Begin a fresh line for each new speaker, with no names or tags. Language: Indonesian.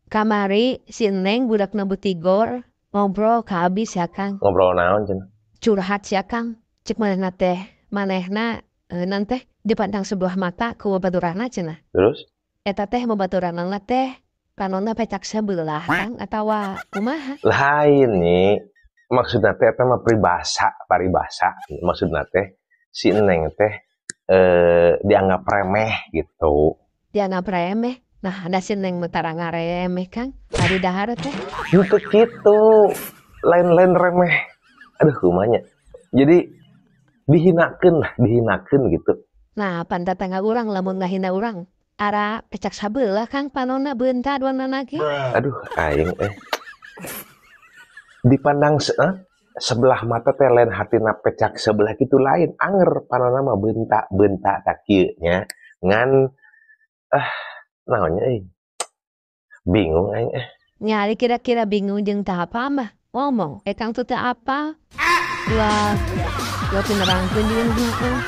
Kamari si Neng budak Butigor ngobrol ka habis ya Kang.
Ngobrol naon cenah.
Curhat ya Kang. Cek manehna nanti dipandang sebelah mata ku baturana cenah.
Terus
Eta teh babaturanna teh kanonna pecak sebelah Kang atawa kumaha?
lain nih. Maksudna teh eta mah paribasa. Maksudna teh si Neng teh dianggap remeh gitu.
Diana premeh. Nah, ada si Neng mentara ngaremeh Kang. Hari dahar teh.
Gitu gitu. Lain-lain remeh. Aduh kumanya. Jadi dihinakeun gitu.
Nah, pantatangga urang lamun ngahina urang. Ara pecak sabelah Kang panonna beunta duanana ge.
Aduh aing dipandang sebelah mata teh lain hatina pecak sebelah gitu lain anger panana mah bentak tak kieu nya ngan naonnya bingung aing
Nyari kira-kira bingung jeung tah apa mah. Ngomong, Kang tuh teh apa? Dua nerangkeun jeung heeh.